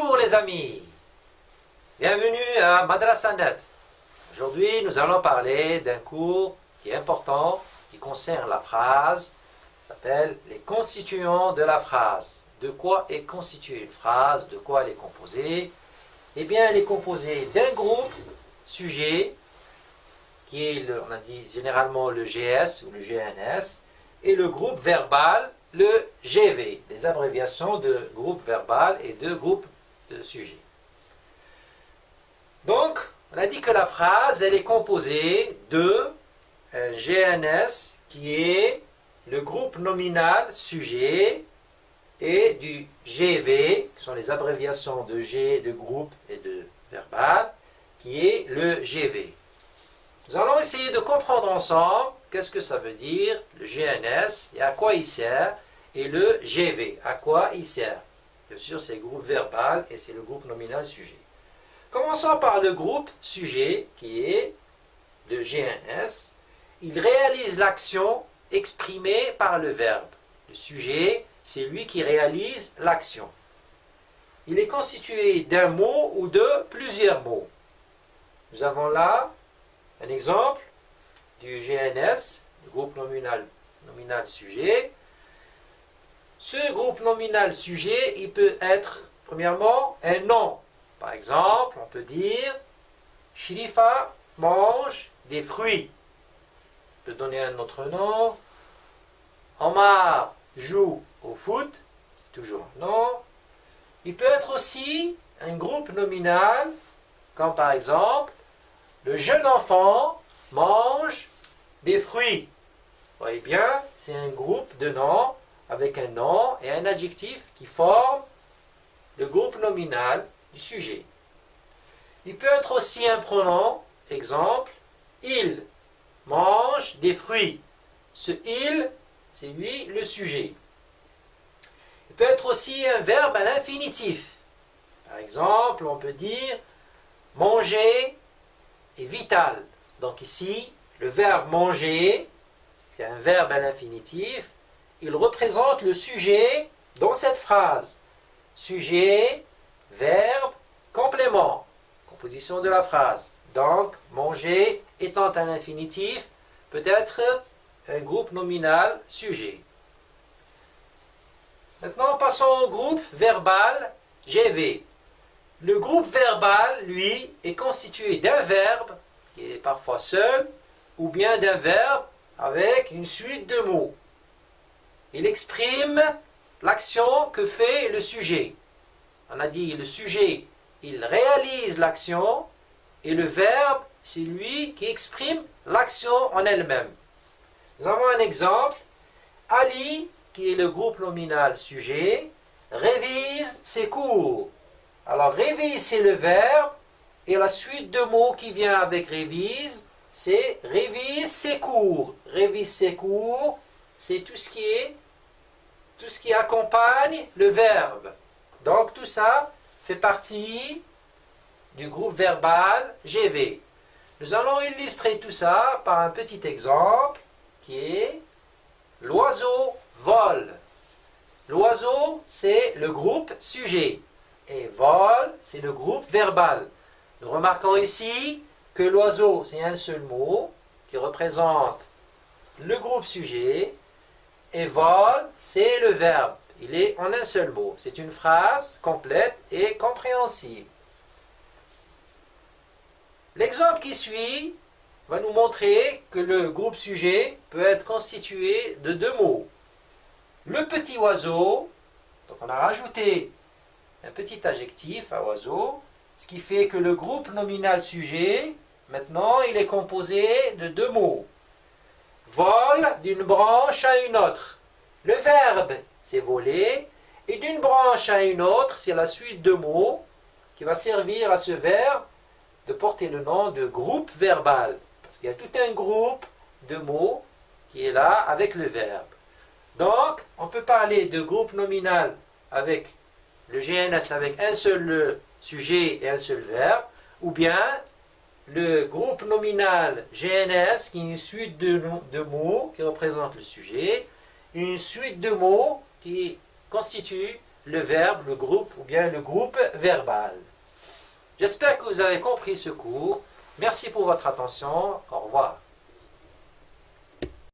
Bonjour les amis, bienvenue à Madrasa.net. Aujourd'hui nous allons parler d'un cours qui est important, qui concerne la phrase, s'appelle les constituants de la phrase. De quoi est constituée une phrase, de quoi elle est composée? Eh bien elle est composée d'un groupe sujet, qui est, on a dit généralement le GS ou le GNS, et le groupe verbal, le GV, des abréviations de groupe verbal et de groupe de sujet. Donc, on a dit que la phrase, elle est composée de un GNS qui est le groupe nominal sujet et du GV, qui sont les abréviations de G, de groupe et de verbal, qui est le GV. Nous allons essayer de comprendre ensemble qu'est-ce que ça veut dire le GNS et à quoi il sert, et le GV, à quoi il sert. Bien sûr, c'est le groupe verbal et c'est le groupe nominal sujet. Commençons par le groupe sujet qui est le GNS. Il réalise l'action exprimée par le verbe. Le sujet, c'est lui qui réalise l'action. Il est constitué d'un mot ou de plusieurs mots. Nous avons là un exemple du GNS, le groupe nominal sujet. Ce groupe nominal sujet, il peut être, premièrement, un nom. Par exemple, on peut dire Shrifa mange des fruits. On peut donner un autre nom. Omar joue au foot. C'est toujours un nom. Il peut être aussi un groupe nominal, comme par exemple, le jeune enfant mange des fruits. Vous voyez bien, c'est un groupe de noms avec un nom et un adjectif qui forment le groupe nominal du sujet. Il peut être aussi un pronom, exemple, il mange des fruits. Ce il, c'est lui le sujet. Il peut être aussi un verbe à l'infinitif. Par exemple, on peut dire manger est vital. Donc ici, le verbe manger, c'est un verbe à l'infinitif, il représente le sujet dans cette phrase. Sujet, verbe, complément, composition de la phrase. Donc, manger étant un infinitif, peut être un groupe nominal sujet. Maintenant, passons au groupe verbal GV. Le groupe verbal, lui, est constitué d'un verbe, qui est parfois seul, ou bien d'un verbe avec une suite de mots. Il exprime l'action que fait le sujet. On a dit le sujet, il réalise l'action, et le verbe, c'est lui qui exprime l'action en elle-même. Nous avons un exemple. Ali, qui est le groupe nominal sujet, révise ses cours. Alors, révise, c'est le verbe, et la suite de mots qui vient avec révise, c'est révise ses cours. Révise ses cours, c'est tout ce qui accompagne le verbe. Donc, tout ça fait partie du groupe verbal GV. Nous allons illustrer tout ça par un petit exemple qui est l'oiseau vole. L'oiseau, c'est le groupe sujet. Et vole, c'est le groupe verbal. Nous remarquons ici que l'oiseau, c'est un seul mot qui représente le groupe sujet. Et vole, c'est le verbe. Il est en un seul mot. C'est une phrase complète et compréhensible. L'exemple qui suit va nous montrer que le groupe sujet peut être constitué de deux mots. Le petit oiseau, donc on a rajouté un petit adjectif à oiseau, ce qui fait que le groupe nominal sujet, maintenant, il est composé de deux mots. Vole d'une branche à une autre. Le verbe, c'est voler, et d'une branche à une autre, c'est la suite de mots qui va servir à ce verbe de porter le nom de groupe verbal. Parce qu'il y a tout un groupe de mots qui est là avec le verbe. Donc, on peut parler de groupe nominal avec le GNS avec un seul sujet et un seul verbe, ou bien le groupe nominal GNS qui est une suite de mots qui représente le sujet, et une suite de mots qui constitue le verbe, le groupe ou bien le groupe verbal. J'espère que vous avez compris ce cours. Merci pour votre attention. Au revoir.